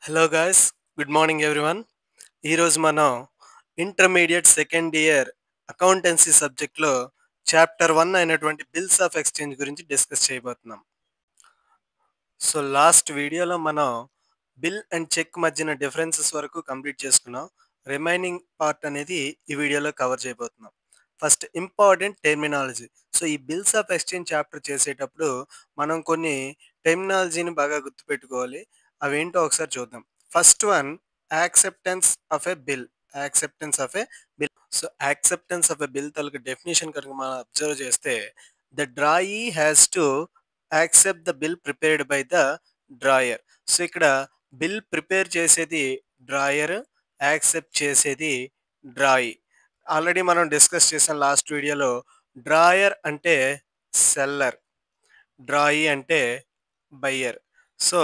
Hello guys, good morning everyone. ఈరోజు మనం intermediate second year accountancy సబ్జెక్ట్లో చాప్టర్ 1 అయినటువంటి బిల్స్ ఆఫ్ ఎక్స్చేంజ్ గురించి డిస్కస్ చేయబోతున్నాం. సో లాస్ట్ వీడియోలో మనం బిల్ అండ్ చెక్ మధ్యన డిఫరెన్సెస్ వరకు కంప్లీట్ చేసుకున్నాం. రిమైనింగ్ పార్ట్ అనేది ఈ వీడియోలో కవర్ చేయబోతున్నాం. First important terminology. సో ఈ బిల్స్ ఆఫ్ ఎక్స్చేంజ్ చాప్టర్ చేసేటప్పుడు మనం కొన్ని టెర్మినాలజీని బాగా గుర్తుపెట్టుకోవాలి. అవేంటో ఒకసారి చూద్దాం. First one, acceptance of a bill. Acceptance of a bill. So acceptance of a bill తాలూకు డెఫినేషన్ కనుక మనం అబ్జర్వ్ చేస్తే, the drawee has to accept the bill prepared by the drawer. So ఇక్కడ బిల్ ప్రిపేర్ చేసేది drawer, accept చేసేది drawee. Already మనం discuss చేసాం last వీడియోలో. డ్రాయర్ అంటే సెల్లర్, డ్రాయీ అంటే బయ్యర్. సో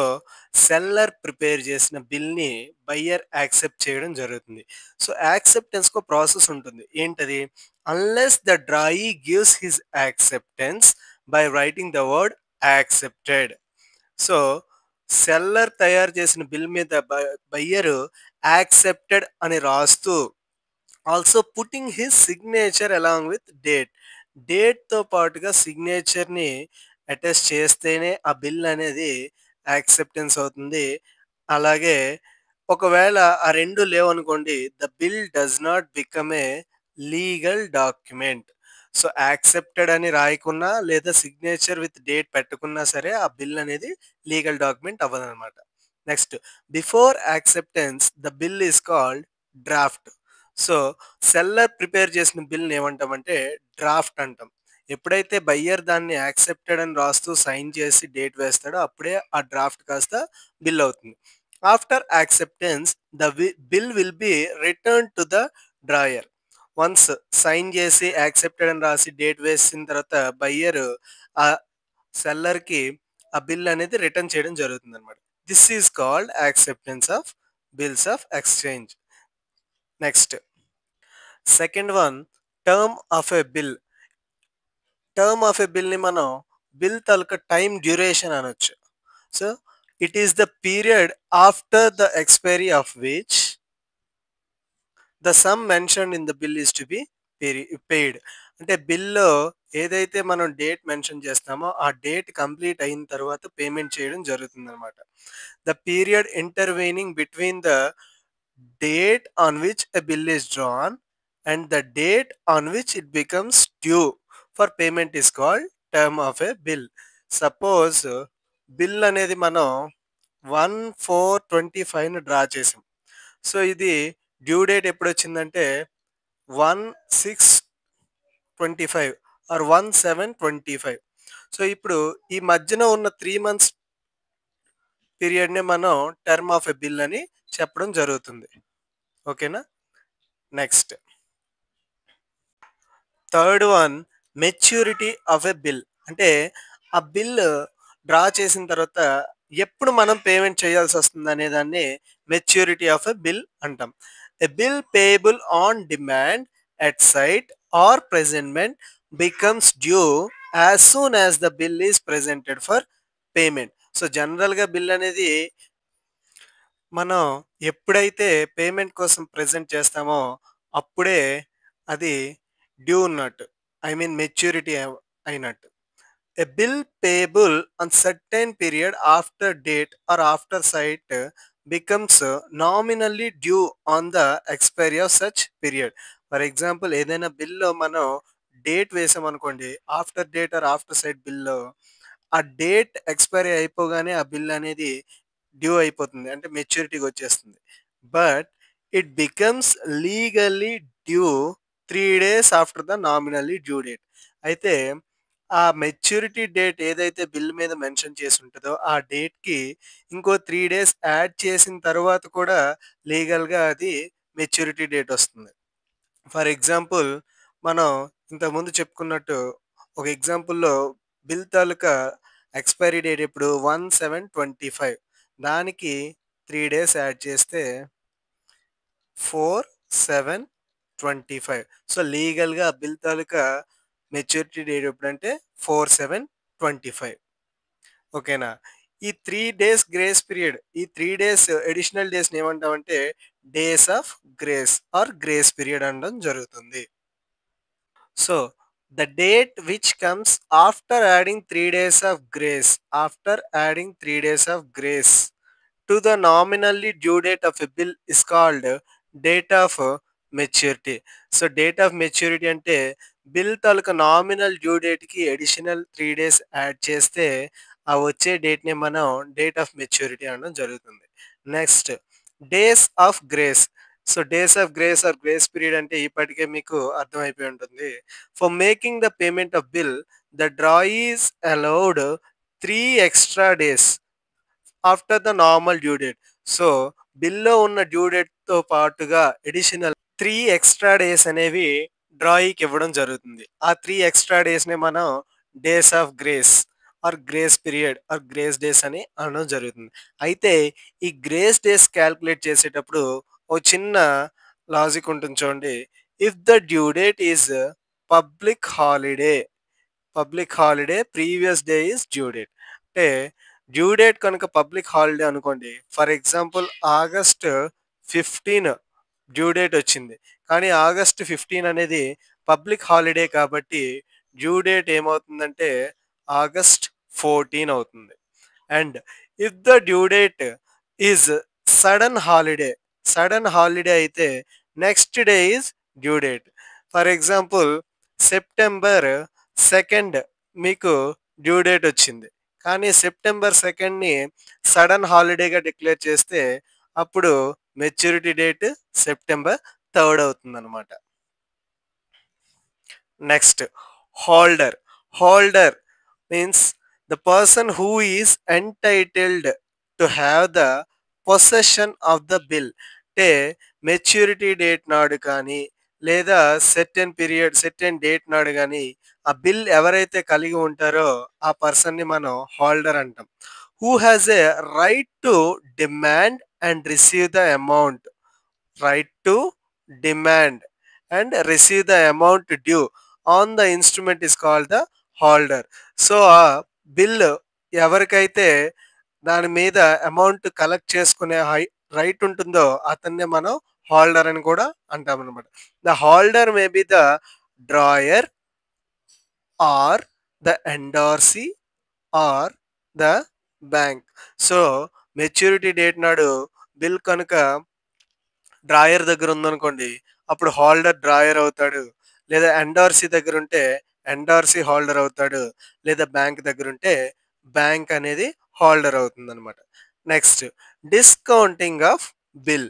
సెల్లర్ ప్రిపేర్ చేసిన బిల్ని బయ్యర్ యాక్సెప్ట్ చేయడం జరుగుతుంది. సో యాక్సెప్టెన్స్కు ప్రాసెస్ ఉంటుంది. ఏంటది? Unless the drawee gives his acceptance by writing the word accepted. So seller తయారు చేసిన బిల్ మీద బయ్యరు యాక్సెప్టెడ్ అని రాస్తూ, also putting his signature along with date. డేట్తో పాటుగా సిగ్నేచర్ని అటాచ్ చేస్తేనే ఆ బిల్ అనేది యాక్సెప్టెన్స్ అవుతుంది. అలాగే ఒకవేళ ఆ రెండు లేవనుకోండి, the bill does not become a legal document. So accepted అని రాయకున్నా లేదా సిగ్నేచర్ విత్ డేట్ పెట్టుకున్నా సరే ఆ బిల్ అనేది లీగల్ డాక్యుమెంట్ అవ్వదన్నమాట. Next, before acceptance the bill is called draft. So seller prepare చేసిన బిల్ని ఏమంటామంటే డ్రాఫ్ట్ అంటాం. ఎప్పుడైతే బయ్యర్ దాన్ని యాక్సెప్టెడ్ అని రాస్తూ సైన్ చేసి డేట్ వేస్తాడో అప్పుడే ఆ డ్రాఫ్ట్ కాస్త బిల్ అవుతుంది. After acceptance the bill will be return to the drawer. Once sign చేసి యాక్సెప్టెడ్ అని రాసి డేట్ వేసిన తర్వాత బయ్యర్ ఆ సెల్లర్కి ఆ బిల్ అనేది రిటర్న్ చేయడం జరుగుతుంది అనమాట. This is called acceptance of bills of exchange. Next, second one, term of a bill. Term of a బిల్ని మనం బిల్ తాలూకా టైం డ్యూరేషన్ అనొచ్చు. So it is the period after the expiry of which the sum mention in the bill is to be paid. అంటే బిల్లో ఏదైతే మనం date mention చేస్తామో ఆ డేట్ కంప్లీట్ అయిన తర్వాత పేమెంట్ చేయడం జరుగుతుంది అనమాట. The period intervening between the date on which a bill is drawn and the date on which it becomes due for payment is called term of a bill. Suppose bill అనేది మనం 1/4/25 draw చేసాం. So ఇది due date ఎప్పుడు వచ్చిందంటే 1/6/25 are 1/7/25. So ఇప్పుడు ఈ మధ్యన ఉన్న 3 months పీరియడ్ని మనం టర్మ్ ఆఫ్ ఎ బిల్ అని చెప్పడం జరుగుతుంది. ఓకేనా? Next, third one, maturity of a bill. అంటే ఆ బిల్ డ్రా చేసిన తర్వాత ఎప్పుడు మనం పేమెంట్ చేయాల్సి వస్తుంది అనే దాన్ని మెచ్యూరిటీ ఆఫ్ ఎ బిల్ అంటాం. A bill payable on demand at sight or presentment becomes due as soon as the bill is presented for payment. So జనరల్గా బిల్ అనేది మనం ఎప్పుడైతే పేమెంట్ కోసం ప్రెజెంట్ చేస్తామో అప్పుడే అది డ్యూ ఉన్నట్టు, ఐ మీన్ మెచ్యూరిటీ అయినట్టు. A bill payable on certain period after date or after sight becomes nominally due on the expiry of such period. For example, ఏదైనా బిల్లో మనం డేట్ వేసామనుకోండి, after date or after sight బిల్లో ఆ date expiry అయిపోగానే ఆ bill అనేది due అయిపోతుంది, అంటే మెచ్యూరిటీకి వచ్చేస్తుంది. But it becomes legally due 3 days after the nominally due date. అయితే ఆ మెచ్యూరిటీ డేట్ ఏదైతే బిల్ మీద మెన్షన్ చేసి ఉంటుందో ఆ డేట్కి ఇంకో 3 days యాడ్ చేసిన తర్వాత కూడా లీగల్గా అది మెచ్యూరిటీ డేట్ వస్తుంది. ఫర్ ఎగ్జాంపుల్, మనం ఇంతకుముందు చెప్పుకున్నట్టు ఒక ఎగ్జాంపుల్లో బిల్ తాలూకా ఎక్స్పైరీ డేట్ ఇప్పుడు 1/7/25, దానికి 3 days యాడ్ చేస్తే 4/7/25. సో లీగల్గా బిల్ తాలూకా మెచ్యూరిటీ డేట్ ఎప్పుడంటే 4/7/25. ఓకేనా? ఈ 3 డేస్ గ్రేస్ పీరియడ్, ఈ 3 డేస్ అడిషనల్ డేస్‌ని ఏమంటామంటే days of grace or grace period అనడం జరుగుతుంది. So, the date which comes after adding 3 days of grace, after adding 3 days of grace to the nominally due date of a bill is called date of maturity. So date of maturity అంటే bill తాలూకా nominal due డేట్కి additional 3 days add చేస్తే ఆ వచ్చే డేట్ని మనం date of maturity అనడం జరుగుతుంది. Next days of grace. So days of grace or grace period అంటే ఇప్పటికే మీకు అర్థమైపోయి ఉంటుంది. For making the payment of bill the draw is allowed 3 extra days after the normal due date. So బిల్లో ఉన్న due డేట్తో పాటుగా అడిషనల్ 3 extra days అనేవి డ్రాయికి ఇవ్వడం జరుగుతుంది. ఆ 3 extra daysనే మనం days of grace or grace period or grace days అని అనడం జరుగుతుంది. అయితే ఈ గ్రేస్ డేస్ క్యాల్కులేట్ చేసేటప్పుడు ఒక చిన్న లాజిక్ ఉంటుంది చూడండి. If the due date is public holiday previous day is due date. అంటే డ్యూ డేట్ కనుక పబ్లిక్ హాలిడే అనుకోండి. For example August 15 due date వచ్చింది. కానీ ఆగస్ట్ 15 అనేది పబ్లిక్ హాలిడే కాబట్టి డ్యూ డేట్ ఏమవుతుందంటే ఆగస్ట్ 14 అవుతుంది. And if the due date is sudden holiday అయితే next day is due date. For example September 2 మీకు డ్యూ డేట్ వచ్చింది. కానీ సెప్టెంబర్ 2ని సడన్ హాలిడేగా డిక్లేర్ చేస్తే అప్పుడు మెచ్యూరిటీ డేట్ సెప్టెంబర్ 3 అవుతుందన్నమాట. Next holder means the person who is entitled to have the possession of the bill. అంటే maturity date నాడు కానీ లేదా సెర్టెన్ డేట్ నాడు కానీ ఆ బిల్ ఎవరైతే కలిగి ఉంటారో ఆ పర్సన్ని మనం హోల్డర్ అంటాం. Who has a right to demand and receive the amount. Right to demand and receive the amount due on the instrument is called the holder. So ఆ బిల్ ఎవరికైతే దాని మీద అమౌంట్ కలెక్ట్ చేసుకునే రైట్ ఉంటుందో అతన్నే మనం holder అని కూడా అంటాం అనమాట. The holder may be the drawer or the endorsee or the bank. So maturity date నాడు బిల్ కనుక డ్రాయర్ దగ్గర ఉందనుకోండి అప్పుడు హోల్డర్ డ్రాయర్ అవుతాడు. లేదా ఎండార్సీ దగ్గర ఉంటే ఎండార్సీ హోల్డర్ అవుతాడు. లేదా బ్యాంక్ దగ్గర ఉంటే బ్యాంక్ అనేది హోల్డర్ అవుతుంది అనమాట. Next discounting of bill.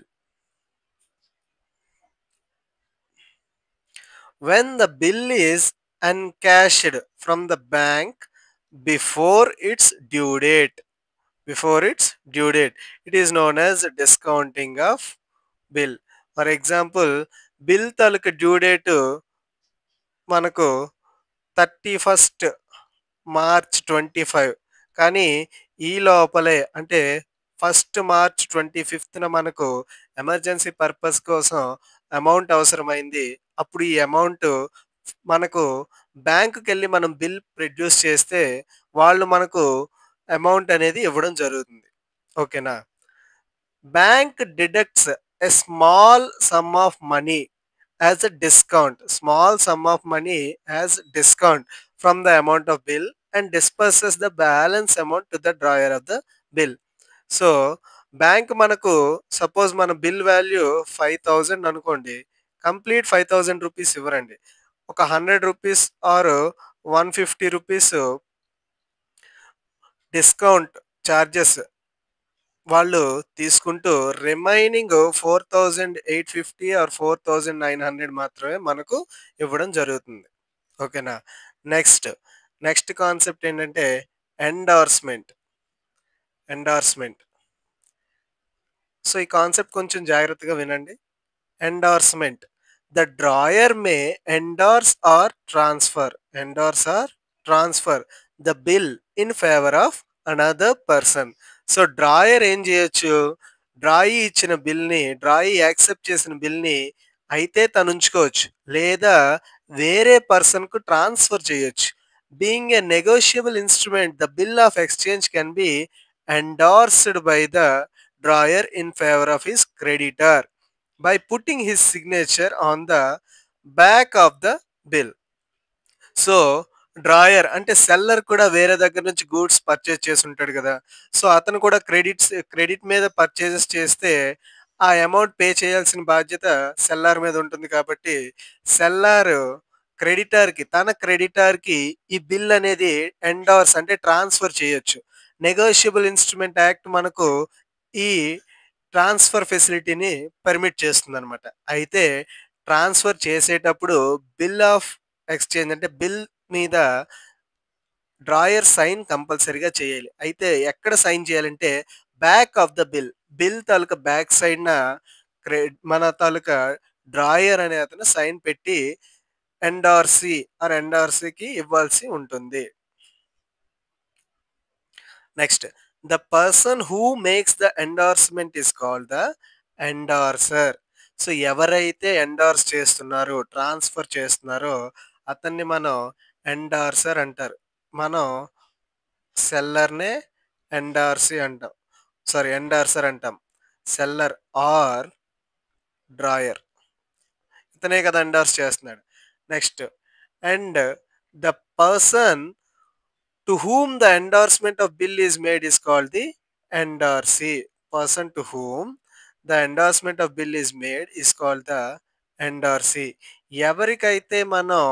When the bill is uncashed from the bank before its due date it is known as discounting of bill. For example bill తాలూకు డ్యూ డేట్ మనకు 31st March 25 కానీ ఈ లోపలే అంటే 1st March 25న మనకు emergency purpose కోసం amount అవసరమైంది. అప్పుడు ఈ అమౌంట్ మనకు బ్యాంకుకి వెళ్ళి మనం బిల్ ప్రొడ్యూస్ చేస్తే వాళ్ళు మనకు అమౌంట్ అనేది ఇవ్వడం జరుగుతుంది. ఓకేనా. Bank deducts a small sum of money as a discount from the amount of bill and disburses the balance amount to the drawer of the bill. So bank మనకు suppose మన bill value 5,000 అనుకోండి. Complete 5,000 rupees ఇవ్వరండి. ఒక 100 rupees or 150 rupees discount charges వాళ్ళు తీసుకుంటూ remaining 4,850 are 4,900 మాత్రమే మనకు ఇవ్వడం జరుగుతుంది. ఓకేనా. నెక్స్ట్ కాన్సెప్ట్ ఏంటంటే ఎండార్స్మెంట్. సో ఈ కాన్సెప్ట్ కొంచెం జాగ్రత్తగా వినండి. Endorsement. The drawer may endorse or transfer the bill in favour of another person. So drawer ఏం చేయొచ్చు, డ్రాయి యాక్సెప్ట్ చేసిన బిల్ని అయితే తను ఉంచుకోవచ్చు లేదా వేరే పర్సన్కు ట్రాన్స్ఫర్ చేయొచ్చు. Being a negotiable instrument the bill of exchange can be endorsed by the drawer in favor of his creditor by putting his signature on the back of the bill. So drawer అంటే seller కూడా వేరే దగ్గర నుంచి goods purchase చేసి ఉంటాడు కదా. So అతను కూడా క్రెడిట్ మీద పర్చేజెస్ చేస్తే ఆ అమౌంట్ పే చేయాల్సిన బాధ్యత సెల్లార్ మీద ఉంటుంది కాబట్టి సెల్లార్ క్రెడిటార్కి తన క్రెడిటార్కి ఈ బిల్ అనేది ఎండార్స్ అంటే ట్రాన్స్ఫర్ చేయొచ్చు. నెగోషియబుల్ ఇన్స్ట్రుమెంట్ యాక్ట్ మనకు ఈ ట్రాన్స్ఫర్ ఫెసిలిటీని పర్మిట్ చేస్తుంది అనమాట. అయితే ట్రాన్స్ఫర్ చేసేటప్పుడు బిల్ ఆఫ్ ఎక్స్చేంజ్ అంటే బిల్ మీద డ్రాయర్ సైన్ కంపల్సరీగా చేయాలి. అయితే ఎక్కడ సైన్ చేయాలంటే back of the bill. Bill తాలూకా బ్యాక్ సైడ్న మన తాలూకా డ్రాయర్ అనే అతను సైన్ పెట్టి ఎండార్సీకి ఇవ్వాల్సి ఉంటుంది. Next, the person who makes the endorsement is called the endorser. So ఎవరైతే ఎండార్స్ చేస్తున్నారో ట్రాన్స్ఫర్ చేస్తున్నారో అతన్ని మనం ఎండార్సర్ అంటారు. మనం సెల్లర్నే ఎండార్సర్ అంటాం. సెల్లర్ ఆర్ డ్రాయర్ ఇతనే కదా ఎండార్స్ చేస్తున్నాడు. Next, and the person to whom the endorsement of bill is made is called the endorsee. Person to whom the endorsement of bill is made is called the endorsee. ఎవరికైతే మనం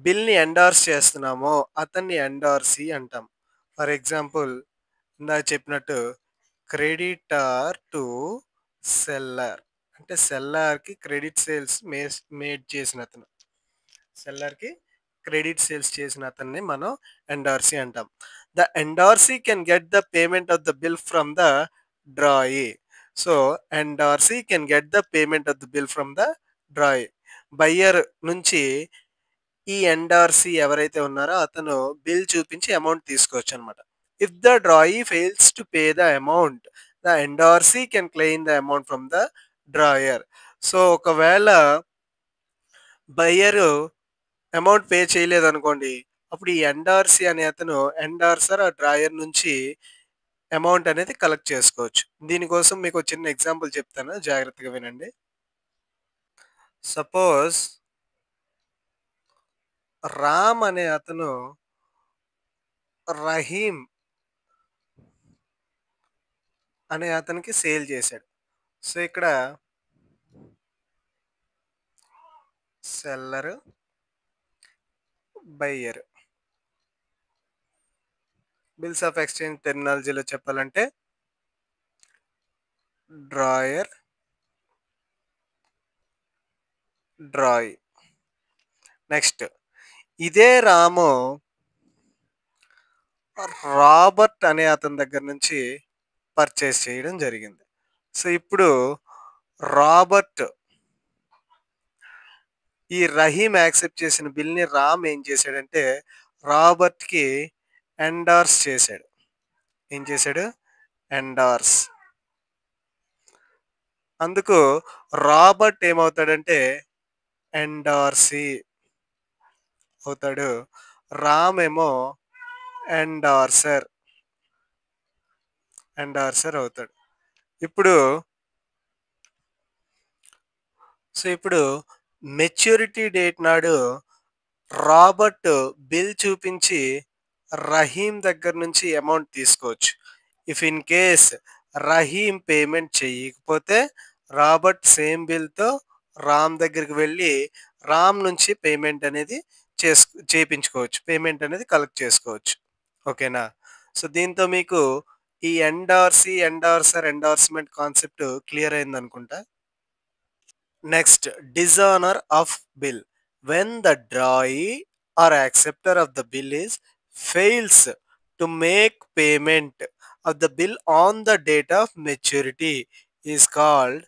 బిల్ని endorse చేస్తున్నామో అతన్ని ఎండార్సీ అంటాం. For example ఇందాక చెప్పినట్టు creditor to seller అంటే సెల్లర్కి credit sales made చేసిన అతను. సెల్లర్కి క్రెడిట్ సేల్స్ చేసిన అతన్ని మనం ఎండార్సీ అంటాం. The endorsee can get the payment of the bill from the drawee. So endorsee can get the payment of the bill from the drawee. Buyer నుంచి ఈ ఎండార్సీ ఎవరైతే ఉన్నారో అతను బిల్ చూపించి అమౌంట్ తీసుకోవచ్చు అనమాట. If the drawee fails to pay the amount, the endorsee can claim the amount from the drawer. So ఒకవేళ buyer amount pay చేయలేదు అనుకోండి, అప్పుడు ఈ ఎండార్సీ అనే అతను ఎండార్సర్ ఆ డ్రాయర్ నుంచి అమౌంట్ అనేది కలెక్ట్ చేసుకోవచ్చు. దీనికోసం మీకు చిన్న ఎగ్జాంపుల్ చెప్తాను, జాగ్రత్తగా వినండి. సపోజ్ రామ్ అనే అతను రహీం అనే అతనికి సేల్ చేశాడు. సో ఇక్కడ seller, buyer. Bills of exchange టెర్మినాలజీలో చెప్పాలంటే డ్రాయర్, డ్రాయ్. నెక్స్ట్, ఇదే రాము రాబర్ట్ అనే అతని దగ్గర నుంచి పర్చేస్ చేయడం జరిగింది. సో ఇప్పుడు రాబర్ట్ ఈ రహీం యాక్సెప్ట్ చేసిన బిల్ని రామ్ ఏం చేశాడంటే రాబర్ట్కి ఎండార్స్ చేశాడు. ఏం చేశాడు? ఎండార్స్. అందుకు రాబర్ట్ ఏమవుతాడంటే ఎండార్సీ అవుతాడు. రామ్ ఏమో ఎండార్సర్ అవుతాడు. ఇప్పుడు మెచ్యూరిటీ డేట్ నాడు రాబర్ట్ బిల్ చూపించి రహీం దగ్గర నుంచి అమౌంట్ తీసుకోవచ్చు. If in case Rahim payment చేయకపోతే రాబర్ట్ సేమ్ బిల్తో రామ్ దగ్గరికి వెళ్ళి రామ్ నుంచి పేమెంట్ అనేది చేయించుకోవచ్చు, పేమెంట్ అనేది కలెక్ట్ చేసుకోవచ్చు. ఓకేనా? సో దీంతో మీకు ఈ ఎండార్స్మెంట్ కాన్సెప్ట్ క్లియర్ అయింది అనుకుంటా. Next, dishonour of bill. When the drawee or acceptor of the bill is fails to make payment of the bill on the date of maturity is called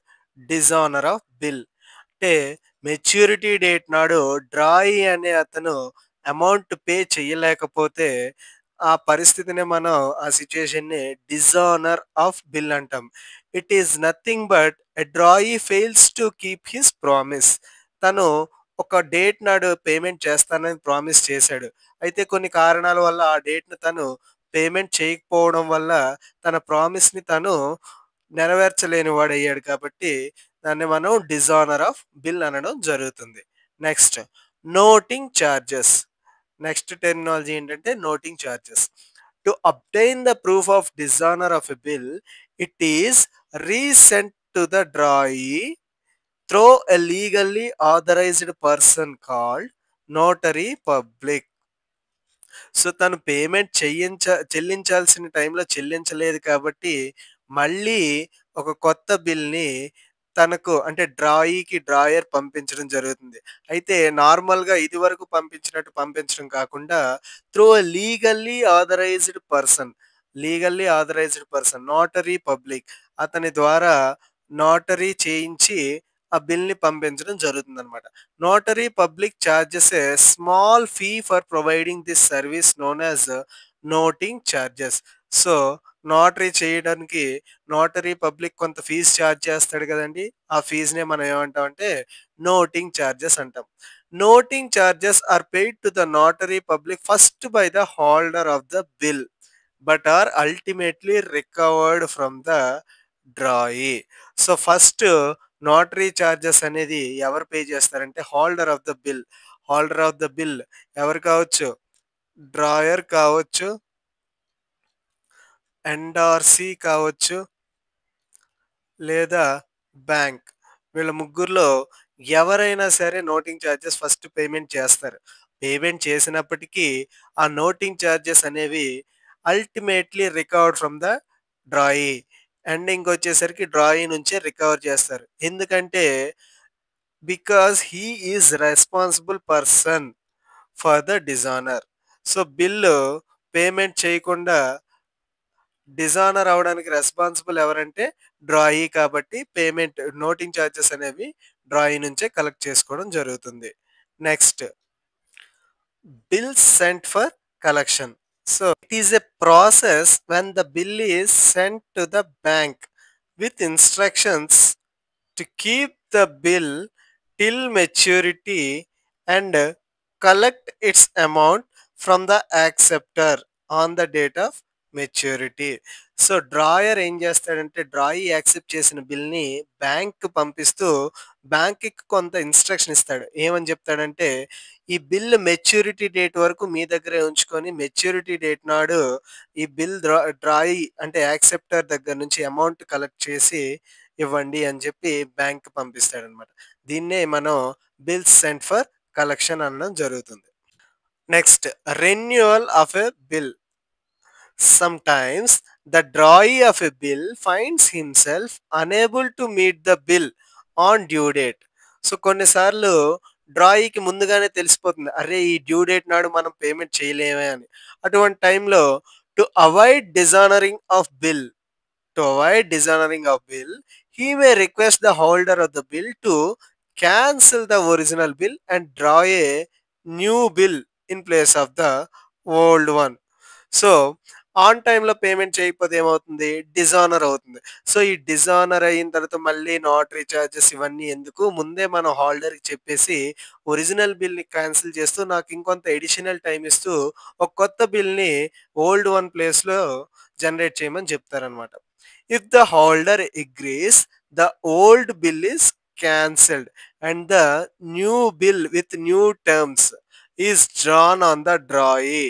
dishonour of bill. అంటే maturity date నాడు drawee అనే అతను amount pay చేయలేకపోతే ఆ పరిస్థితిని మనం ఆ సిచ్యుయేషన్ని డిజానర్ ఆఫ్ బిల్ అంటాం. It is nothing but a drawee fails to keep his promise. తను ఒక డేట్ నాడు పేమెంట్ చేస్తానని ప్రామిస్ చేశాడు. అయితే కొన్ని కారణాల వల్ల ఆ డేట్‌ని తను పేమెంట్ చేయకపోవడం వల్ల తన ప్రామిస్‌ని తను నెరవేర్చలేని వాడయ్యాడు కాబట్టి దాన్ని మనం డిజానర్ ఆఫ్ బిల్ అనడం జరుగుతుంది. Next noting charges. Next terminology ఏంటంటే noting charges. To obtain the proof of dishonour of a bill, it is recent to the drawee through a legally authorised person called notary public. So, తను payment చెల్లించాల్సిన టైంలో చెల్లించలేదు కాబట్టి, మళ్ళీ ఒక కొత్త బిల్‌ని తనకు అంటే డ్రాయీకి డ్రాయర్ పంపించడం జరుగుతుంది. అయితే నార్మల్‌గా ఇదివరకు పంపించినట్టు పంపించడం కాకుండా through a legally authorised person notary public అతని ద్వారా నోటరీ చేయించి ఆ బిల్‌ని పంపించడం జరుగుతుందనమాట. Notary public charges a small fee for providing this service known as noting charges. So, notary చేయడానికి నోటరీ పబ్లిక్ కొంత ఫీజ్ ఛార్జ్ చేస్తాడు కదండీ! ఆ ఫీజ్‌నే మనం ఏమంటామంటే నోటింగ్ చార్జెస్ అంటాం. Noting charges are paid to the notary public first by the holder of the bill, but are ultimately recovered from the drawee. So, first notary charges అనేది ఎవరు పే చేస్తారంటే హోల్డర్ ఆఫ్ ద బిల్ ఎవరు కావచ్చు? Drawer కావచ్చు, ఎండార్సీ కావచ్చు, లేదా bank. వీళ్ళ ముగ్గురిలో ఎవరైనా సరే నోటింగ్ చార్జెస్ ఫస్ట్ పేమెంట్ చేస్తారు. పేమెంట్ చేసినప్పటికీ ఆ నోటింగ్ చార్జెస్ అనేవి ultimately recovered from the drawee. Ending వచ్చేసరికి డ్రాయీ నుంచే రికవర్ చేస్తారు. ఎందుకంటే because he is responsible person for the dishonour. So, bill payment చేయకుండా డిజానర్ అవ్వడానికి రెస్పాన్సిబుల్ ఎవరంటే డ్రాయీ కాబట్టి నోటింగ్ చార్జెస్ అనేవి డ్రాయీ నుంచే కలెక్ట్ చేసుకోవడం జరుగుతుంది. Next bills sent for collection. So, it is a process when the bill is sent to the bank with instructions to keep the bill till maturity and collect its amount from the acceptor on the date of maturity. So, drawer ఏం చేస్తాడంటే drawee accept చేసిన బిల్‌ని బ్యాంక్‌కి పంపిస్తూ బ్యాంక్‌కి కొంత instruction ఇస్తాడు. ఏమని చెప్తాడంటే, ఈ బిల్ మెచ్యూరిటీ డేట్ వరకు మీ దగ్గరే ఉంచుకొని మెచ్యూరిటీ డేట్ నాడు ఈ బిల్ డ్రాయీ అంటే యాక్సెప్టర్ దగ్గర నుంచి అమౌంట్ కలెక్ట్ చేసి ఇవ్వండి అని చెప్పి బ్యాంక్‌కి పంపిస్తాడనమాట. దీన్నే మనం బిల్స్ సెంట్ ఫర్ కలెక్షన్ అనడం జరుగుతుంది. Next renewal of a bill. Sometimes the drawee of a bill finds himself unable to meet the bill on due date. So, కొన్నిసార్లు డ్రాయీకి ముందుగానే తెలిసిపోతుంది. అరే! ఈ డ్యూ డేట్ నాడు మనం పేమెంట్ చేయలేమే అని. అటువంటి టైంలో to avoid dishonouring of bill he may request the holder of the bill to cancel the original bill and draw a new bill in place of the old one. So, on టైమ్‌లో payment చేయకపోతే ఏమవుతుంది? Dishonour అవుతుంది. So, ఈ dishonour అయిన తర్వాత మళ్ళీ notary charges ఇవన్నీ ఎందుకు? ముందే మనం హోల్డర్‌కి చెప్పేసి ఒరిజినల్ బిల్‌ని క్యాన్సిల్ చేస్తూ నాకు ఇంకొంత అడిషనల్ టైమ్ ఇస్తూ ఒక కొత్త బిల్‌ని ఓల్డ్ వన్ ప్లేస్‌లో జనరేట్ చేయమని చెప్తారనమాట. If the holder agrees, the old bill is cancelled and the new bill with new terms is drawn on the drawee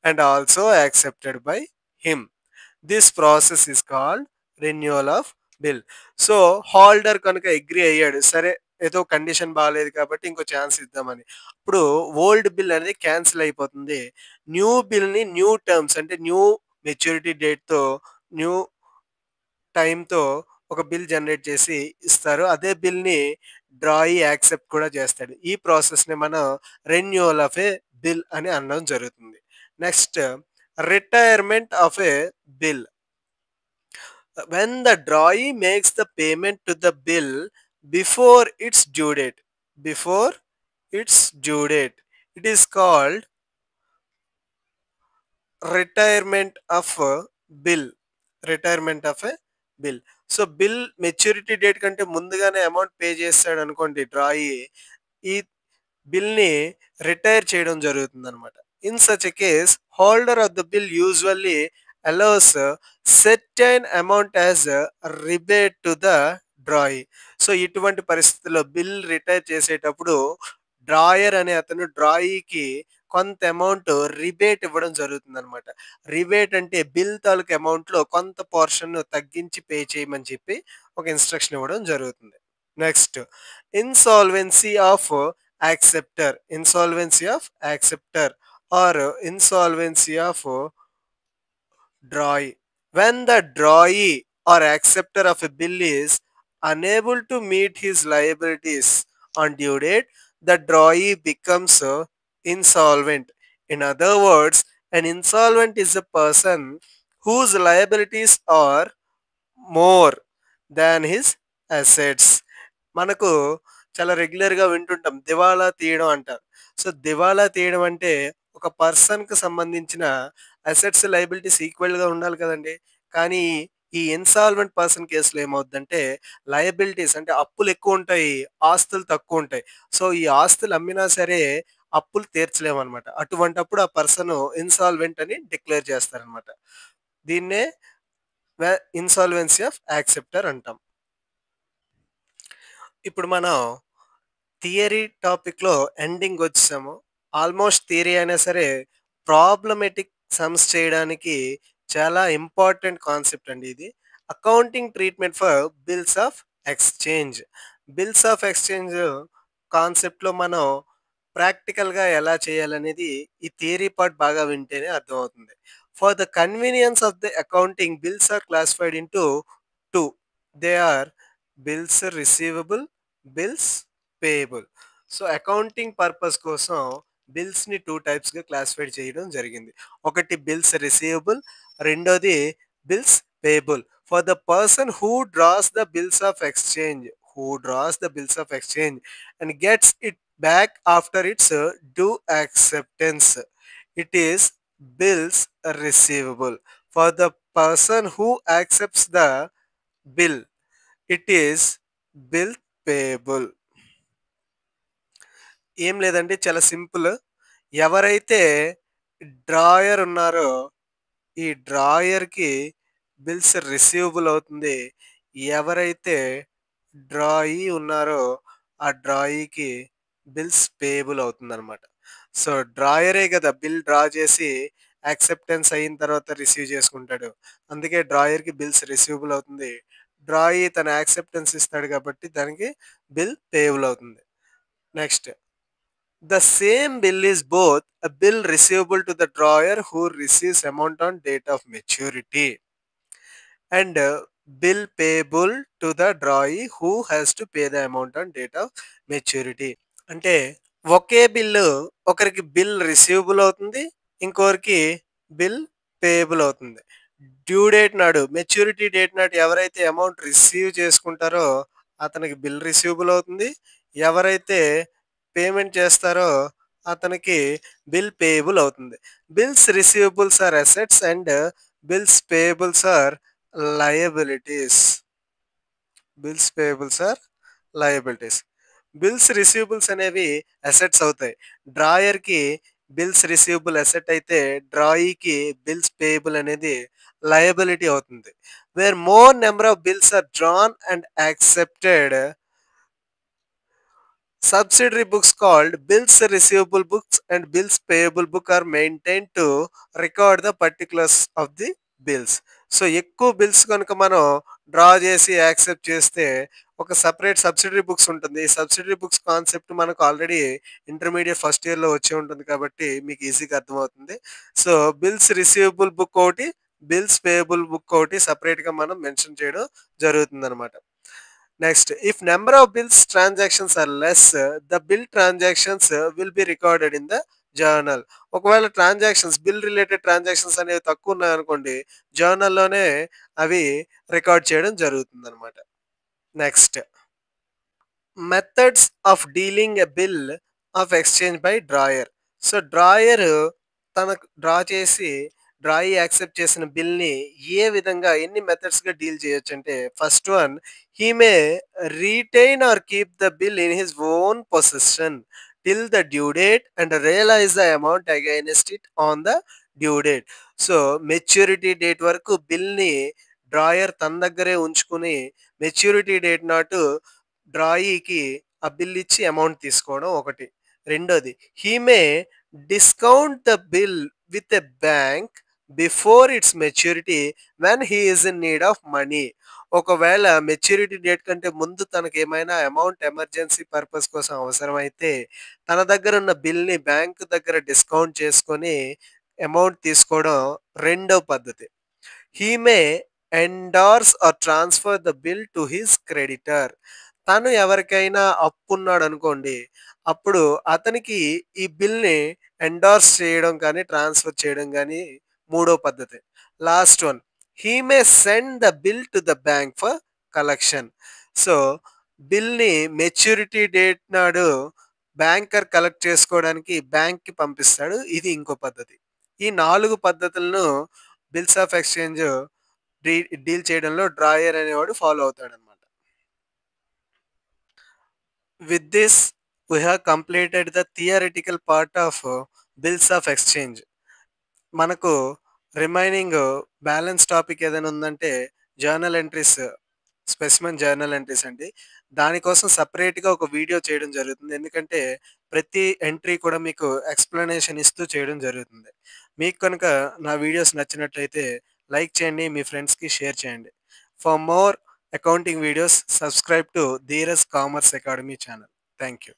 and also accepted by him. This process is called renewal of bill. So, holder కనుక agree అయ్యాడు. సరే ఏదో condition బాలేదు కాబట్టి ఇంకో chance ఇద్దామని. ఇప్పుడు old bill అనేది క్యాన్సిల్ అయిపోతుంది. న్యూ బిల్‌ని న్యూ టర్మ్స్ అంటే న్యూ మెచ్యూరిటీ డేట్‌తో న్యూ టైమ్‌తో ఒక బిల్ జనరేట్ చేసి ఇస్తారు. అదే బిల్‌ని డ్రాయీ యాక్సెప్ట్ కూడా చేస్తాడు. ఈ ప్రాసెస్‌ని మనం రెన్యువల్ ఆఫ్ ఏ బిల్ అని అనడం జరుగుతుంది. Next retirement of A bill. When the drawee makes the payment to the bill before its due date, before its due date, it is called retirement of bill. Retirement of a bill. So, bill maturity date కంటే ముందుగానే amount pay చేస్తాడనుకోండి drawee. ఈ బిల్‌ని retire చేయడం జరుగుతుందనమాట. In such a case holder of the bill usually allows certain amount as rebate to the drawee. So, ఇటువంటి పరిస్థితుల్లో bill retire చేసేటప్పుడు drawer అనే అతను డ్రాయీకి కొంత అమౌంట్ రిబేట్ ఇవ్వడం జరుగుతుందనమాట. రిబేట్ అంటే బిల్ తాలూకు అమౌంట్‌లో కొంత పోర్షన్‌ను తగ్గించి పే చేయమని చెప్పి ఒక ఇన్‌స్ట్రక్షన్ ఇవ్వడం జరుగుతుంది. Next insolvency of acceptor. Insolvency of acceptor or insolvency of drawee. When the drawee or acceptor of a bill is unable to meet his liabilities on due date, the drawee becomes insolvent. In other words, an insolvent is a person whose liabilities are more than his assets. మనకు చాలా రెగ్యులర్‌గా వింటుంటాం. దివాళా తీయడం అంటారు. So, దివాళా తీయడం అంటే ఒక పర్సన్‌కి సంబంధించిన అసెట్స్, లయబిలిటీస్ ఈక్వల్‌గా ఉండాలి కదండీ! కానీ ఈ ఇన్సాల్వెంట్ పర్సన్ కేస్‌లో ఏమవుద్దంటే లయబిలిటీస్ అంటే అప్పులెక్కువుంటాయి. ఆస్తులు తక్కువుంటాయి. సో, ఈ ఆస్తులు అమ్మినా సరే అప్పులు తీర్చలేమనమాట. అటువంటప్పుడు ఆ పర్సను ఇన్సాల్వెంట్ అని డిక్లేర్ చేస్తారనమాట. దీన్నే ఇన్సాల్వెన్సీ ఆఫ్ యాక్సెప్టర్ అంటాం. ఇప్పుడు మనం థియరీ టాపిక్‌లో ఎండింగొచ్చేసాము. ఆల్మోస్ట్ థియరీ అయినా సరే, ప్రాబ్లమాటిక్ సమ్స్ చేయడానికి చాలా ఇంపార్టెంట్ కాన్సెప్ట్ అండి ఇది. Accounting treatment for bills of exchange. Bills of exchange కాన్సెప్ట్‌లో మనం ప్రాక్టికల్‌గా ఎలా చేయాలనేది ఈ థియరీ పార్ట్ బాగా వింటేనే అర్థమవుతుంది. For the convenience of the accounting bills are classified into 2. They are bills receivable, bills payable. So, accounting purpose కోసం బిల్స్‌ని 2 టైప్స్‌గా క్లాసిఫైడ్ చేయడం జరిగింది. ఒకటి బిల్స్ రిసీవబుల్, రెండోది bills payable. For the person who draws the bills of exchange and gets it back after its due acceptance. It is bills receivable. For the person who accepts the bill, it is bill payable. ఏం లేదండి, చాలా simple. ఎవరైతే drawer ఉన్నారో ఈ డ్రాయర్‌కి bills receivable అవుతుంది. ఎవరైతే drawee ఉన్నారో ఆ డ్రాయీకి బిల్స్ పేయబుల్ అవుతుందనమాట. సో, డ్రాయరే గదా బిల్ డ్రా చేసి యాక్సెప్టెన్స్ అయిన తర్వాత రిసీవ్ చేసుకుంటాడు. అందుకే డ్రాయర్‌కి బిల్స్ రిసీవబుల్ అవుతుంది. డ్రాయీ తన యాక్సెప్టెన్స్ ఇస్తాడు కాబట్టి దానికి బిల్ పేయబుల్ అవుతుంది. Next the same bill is both a bill receivable to the drawer who receives amount on date of maturity and a bill payable to the drawee who has to pay the amount on date of maturity. అంటే ఒకే bill ఒకరికి bill receivable అవుతుంది. ఇంకొకరికి bill payable అవుతుంది. Due date నాడు, maturity date నాడు ఎవరైతే amount receive చేసుకుంటారో అతనికి బిల్ రిసీవబుల్ అవుతుంది. ఎవరైతే పేమెంట్ చేస్తారో అతనికి బిల్ పేయబుల్ అవుతుంది. Bills receivables are assets and bills payables are liabilities. Bills payables are liabilities. Bills receivables అనేవి అసెట్స్ అవుతాయి. డ్రాయర్‌కి బిల్స్ రిసీవబుల్ అసెట్ అయితే డ్రాయీకి బిల్స్ పేయబుల్ అనేది లయబిలిటీ అవుతుంది. Where more number of bills are drawn and accepted, subsidiary books called bills receivable books and bills payable book are maintained to record the particulars of the bills. So, ఎక్కువ bills కనుక మనం draw చేసి accept చేస్తే ఒక separate subsidiary books ఉంటుంది. ఈ subsidiary books concept మనకు already intermediate first ఇయర్‌లో వచ్చే ఉంటుంది కాబట్టి మీకు ఈజీగా అర్థమవుతుంది. సో, బిల్స్ రిసీవబుల్ బుక్ ఒకటి, బిల్స్ పేయబుల్ బుక్ ఒకటి సెపరేట్‌గా మనం మెన్షన్ చేయడం జరుగుతుందనమాట. Next if number of bills transactions are less, the bill transactions will be recorded in the journal. ఒకవేళ బిల్ రిలేటెడ్ ట్రాన్సాక్షన్స్ అనేవి తక్కువ ఉన్నాయనుకోండి, జర్నల్‌లోనే అవి రికార్డ్ చేయడం జరుగుతుందనమాట. Next methods of dealing a bill of exchange by drawer. So, drawer తనకు drawee accept చేసిన బిల్‌ని ఏ విధంగా ఎన్ని మెథడ్స్‌గా డీల్ చేయొచ్చంటే, first one, he may retain or keep the bill in his own possession. till the due date and realize the amount against it on the due date. So maturity date వరకు బిల్ని drawer తన దగ్గరే ఉంచుకుని maturity date నాటు డ్రాయీకి ఆ bill ఇచ్చి amount తీసుకోవడం ఒకటి. రెండోది, he may discount the bill with a bank before it's maturity when he is in need of money. ఒకవేళ మెచ్యూరిటీ డేట్ కంటే ముందు తనకి ఏమైనా అమౌంట్ ఎమర్జెన్సీ పర్పస్ కోసం అవసరమైతే తన దగ్గర ఉన్న బిల్ని బ్యాంక్ దగ్గర డిస్కౌంట్ చేసుకొని అమౌంట్ తీసుకోవడం రెండో పద్ధతి. He may endorse or transfer the bill to his creditor. తను ఎవరికైనా అప్పున్నాడు అనుకోండి, అప్పుడు అతనికి ఈ బిల్ని ఎండార్స్ చేయడం కానీ ట్రాన్స్ఫర్ చేయడం కానీ మూడో పద్ధతి. Last one, he may send the bill to the bank for collection. So బిల్ని మెచ్యూరిటీ డేట్ నాడు బ్యాంకర్ కలెక్ట్ చేసుకోవడానికి బ్యాంక్కి పంపిస్తాడు. ఇది ఇంకో పద్ధతి. ఈ 4 పద్ధతులను బిల్స్ ఆఫ్ ఎక్స్చేంజ్ డీల్ చేయడంలో డ్రాయర్ అనేవాడు ఫాలో అవుతాడనమాట. With this we have completed the theoretical part of bills of exchange. మనకు రిమైనింగ్ బ్యాలెన్స్ టాపిక్ ఏదైనా ఉందంటే journal entries, specimen journal entries అండి. దానికోసం సపరేట్గా ఒక వీడియో చేయడం జరుగుతుంది. ఎందుకంటే ప్రతి ఎంట్రీ కూడా మీకు ఎక్స్ప్లెనేషన్ ఇస్తూ చేయడం జరుగుతుంది. మీకు కనుక నా వీడియోస్ నచ్చినట్లయితే లైక్ చేయండి, మీ ఫ్రెండ్స్కి షేర్ చేయండి. For more accounting videos subscribe to Dheeraj commerce academy channel. Thank you.